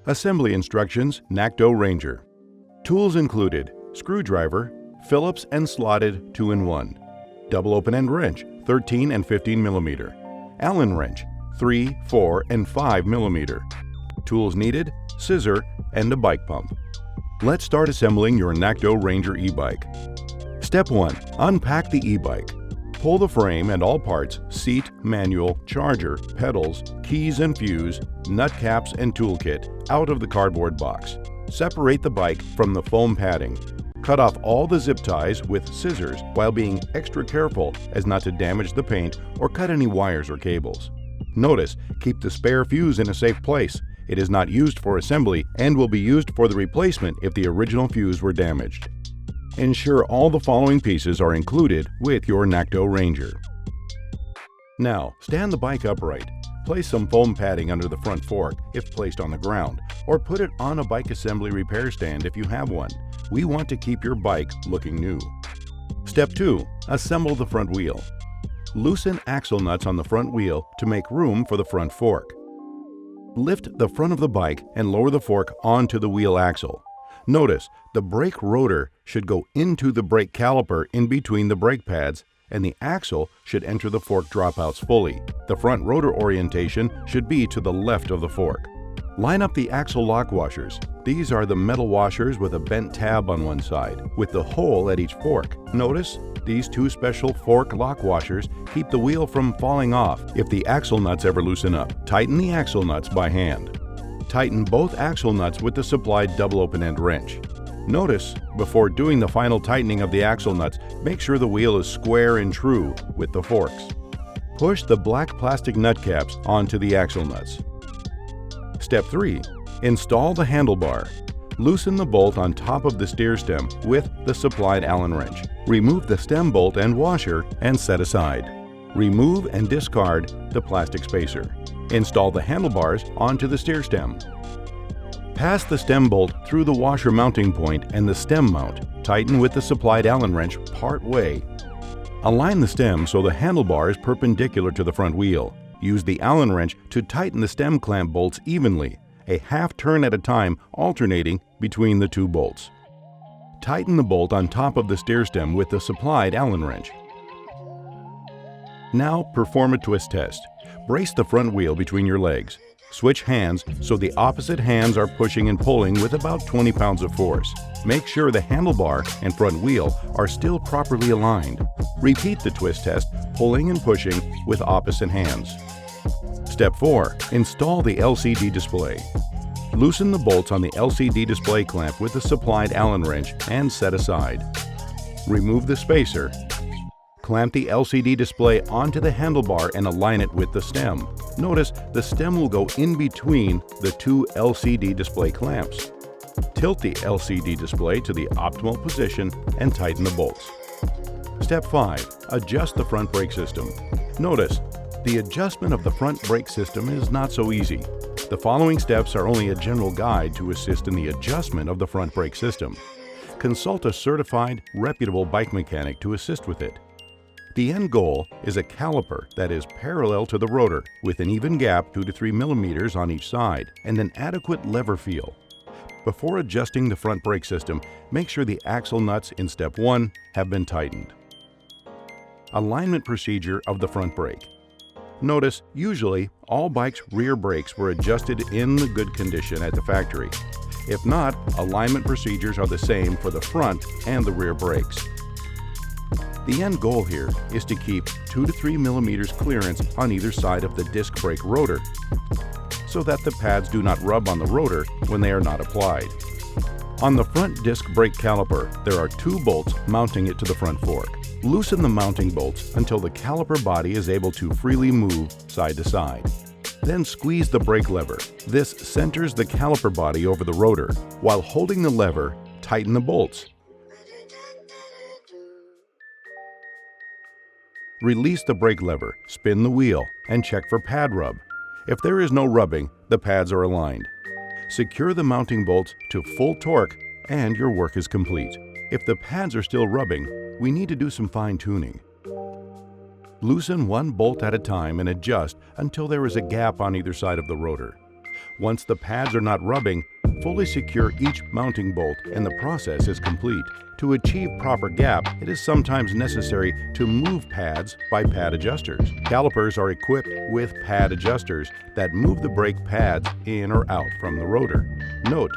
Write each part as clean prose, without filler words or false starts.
Assembly instructions, NAKTO Ranger. Tools included: screwdriver, Phillips and slotted 2-in-1, double open-end wrench 13 and 15 mm, Allen wrench 3, 4, and 5 mm. Tools needed: scissor and a bike pump. Let's start assembling your NAKTO Ranger e-bike. Step 1. Unpack the e-bike. Pull the frame and all parts, seat, manual, charger, pedals, keys and fuse, nut caps and toolkit out of the cardboard box. Separate the bike from the foam padding. Cut off all the zip ties with scissors while being extra careful as not to damage the paint or cut any wires or cables. Notice, keep the spare fuse in a safe place. It is not used for assembly and will be used for the replacement if the original fuse were damaged. Ensure all the following pieces are included with your NAKTO Ranger. Now, stand the bike upright. Place some foam padding under the front fork if placed on the ground, or put it on a bike assembly repair stand if you have one. We want to keep your bike looking new. Step 2. Assemble the front wheel. Loosen axle nuts on the front wheel to make room for the front fork. Lift the front of the bike and lower the fork onto the wheel axle. Notice, the brake rotor should go into the brake caliper in between the brake pads, and the axle should enter the fork dropouts fully. The front rotor orientation should be to the left of the fork. Line up the axle lock washers. These are the metal washers with a bent tab on one side, with the hole at each fork. Notice, these two special fork lock washers keep the wheel from falling off if the axle nuts ever loosen up. Tighten the axle nuts by hand. Tighten both axle nuts with the supplied double open-end wrench. Notice, before doing the final tightening of the axle nuts, make sure the wheel is square and true with the forks. Push the black plastic nut caps onto the axle nuts. Step 3. Install the handlebar. Loosen the bolt on top of the steer stem with the supplied Allen wrench. Remove the stem bolt and washer and set aside. Remove and discard the plastic spacer. Install the handlebars onto the steer stem. Pass the stem bolt through the washer mounting point and the stem mount. Tighten with the supplied Allen wrench part way. Align the stem so the handlebar is perpendicular to the front wheel. Use the Allen wrench to tighten the stem clamp bolts evenly, a half turn at a time, alternating between the two bolts. Tighten the bolt on top of the steer stem with the supplied Allen wrench. Now perform a twist test. Brace the front wheel between your legs. Switch hands so the opposite hands are pushing and pulling with about 20 pounds of force. Make sure the handlebar and front wheel are still properly aligned. Repeat the twist test, pulling and pushing with opposite hands. Step 4. Install the LCD display. Loosen the bolts on the LCD display clamp with the supplied Allen wrench and set aside. Remove the spacer. Clamp the LCD display onto the handlebar and align it with the stem. Notice the stem will go in between the two LCD display clamps. Tilt the LCD display to the optimal position and tighten the bolts. Step 5. Adjust the front brake system. Notice, the adjustment of the front brake system is not so easy. The following steps are only a general guide to assist in the adjustment of the front brake system. Consult a certified, reputable bike mechanic to assist with it. The end goal is a caliper that is parallel to the rotor with an even gap 2 to 3 millimeters on each side and an adequate lever feel. Before adjusting the front brake system, make sure the axle nuts in Step 1 have been tightened. Alignment procedure of the front brake. Notice, usually, all bikes' rear brakes were adjusted in the good condition at the factory. If not, alignment procedures are the same for the front and the rear brakes. The end goal here is to keep 2 to 3 millimeters clearance on either side of the disc brake rotor, so that the pads do not rub on the rotor when they are not applied. On the front disc brake caliper, there are 2 bolts mounting it to the front fork. Loosen the mounting bolts until the caliper body is able to freely move side to side. Then squeeze the brake lever. This centers the caliper body over the rotor. While holding the lever, tighten the bolts. Release the brake lever, spin the wheel, and check for pad rub. If there is no rubbing, the pads are aligned. Secure the mounting bolts to full torque and your work is complete. If the pads are still rubbing, we need to do some fine-tuning. Loosen one bolt at a time and adjust until there is a gap on either side of the rotor. Once the pads are not rubbing, fully secure each mounting bolt and the process is complete. To achieve proper gap, it is sometimes necessary to move pads by pad adjusters. Calipers are equipped with pad adjusters that move the brake pads in or out from the rotor. Note,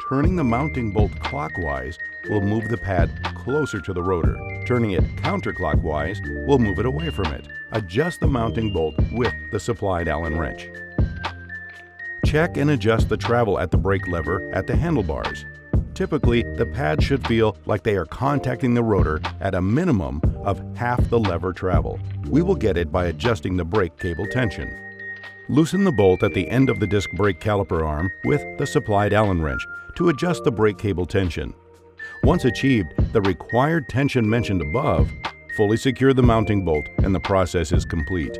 turning the mounting bolt clockwise will move the pad closer to the rotor. Turning it counterclockwise will move it away from it. Adjust the mounting bolt with the supplied Allen wrench. Check and adjust the travel at the brake lever at the handlebars. Typically, the pads should feel like they are contacting the rotor at a minimum of half the lever travel. We will get it by adjusting the brake cable tension. Loosen the bolt at the end of the disc brake caliper arm with the supplied Allen wrench to adjust the brake cable tension. Once achieved the required tension mentioned above, fully secure the mounting bolt and the process is complete.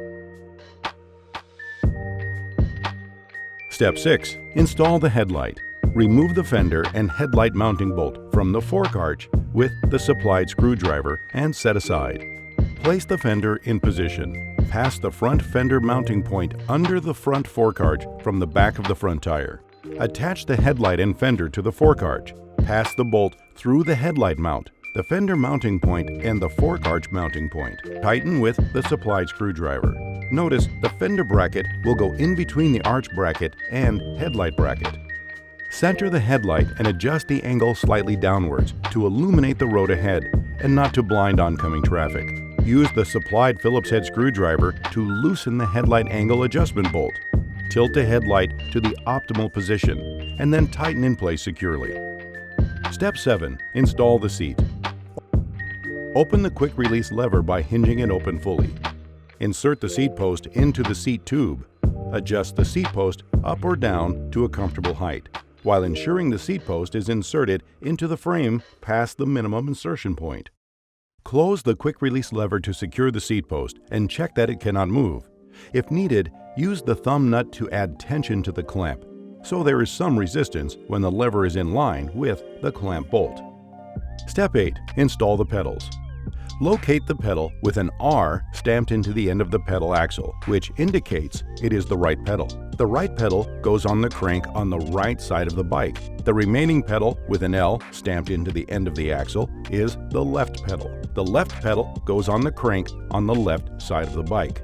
Step 6. Install the headlight. Remove the fender and headlight mounting bolt from the fork arch with the supplied screwdriver and set aside. Place the fender in position. Pass the front fender mounting point under the front fork arch from the back of the front tire. Attach the headlight and fender to the fork arch. Pass the bolt through the headlight mount, the fender mounting point, and the fork arch mounting point. Tighten with the supplied screwdriver. Notice the fender bracket will go in between the arch bracket and headlight bracket. Center the headlight and adjust the angle slightly downwards to illuminate the road ahead and not to blind oncoming traffic. Use the supplied Phillips head screwdriver to loosen the headlight angle adjustment bolt. Tilt the headlight to the optimal position and then tighten in place securely. Step 7. Install the seat. Open the quick release lever by hinging it open fully. Insert the seat post into the seat tube. Adjust the seat post up or down to a comfortable height, while ensuring the seat post is inserted into the frame past the minimum insertion point. Close the quick release lever to secure the seat post and check that it cannot move. If needed, use the thumb nut to add tension to the clamp, so there is some resistance when the lever is in line with the clamp bolt. Step 8. Install the pedals. Locate the pedal with an R stamped into the end of the pedal axle, which indicates it is the right pedal. The right pedal goes on the crank on the right side of the bike. The remaining pedal with an L stamped into the end of the axle is the left pedal. The left pedal goes on the crank on the left side of the bike.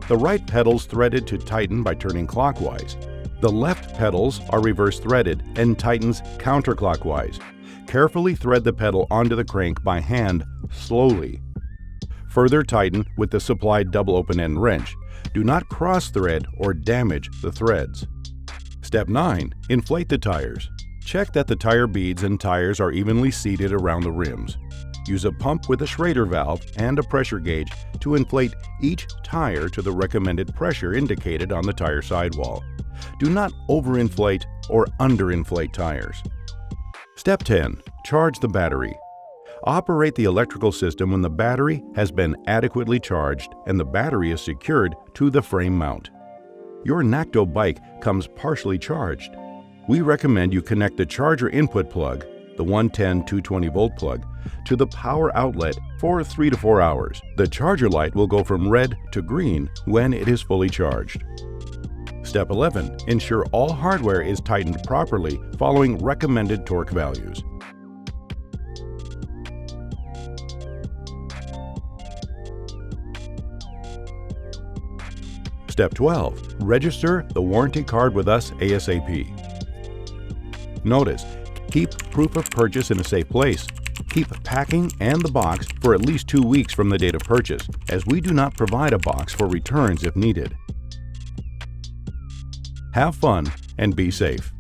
The right pedal's threaded to tighten by turning clockwise. The left pedals are reverse threaded and tightens counterclockwise. Carefully thread the pedal onto the crank by hand slowly. Further tighten with the supplied double open-end wrench. Do not cross-thread or damage the threads. Step 9. Inflate the tires. Check that the tire beads and tires are evenly seated around the rims. Use a pump with a Schrader valve and a pressure gauge to inflate each tire to the recommended pressure indicated on the tire sidewall. Do not overinflate or underinflate tires. Step 10. Charge the battery. Operate the electrical system when the battery has been adequately charged and the battery is secured to the frame mount. Your NAKTO bike comes partially charged. We recommend you connect the charger input plug, the 110-220 volt plug, to the power outlet for 3 to 4 hours. The charger light will go from red to green when it is fully charged. Step 11. Ensure all hardware is tightened properly following recommended torque values. Step 12. Register the warranty card with us ASAP. Notice, keep proof of purchase in a safe place. Keep packing and the box for at least 2 weeks from the date of purchase, as we do not provide a box for returns if needed. Have fun and be safe.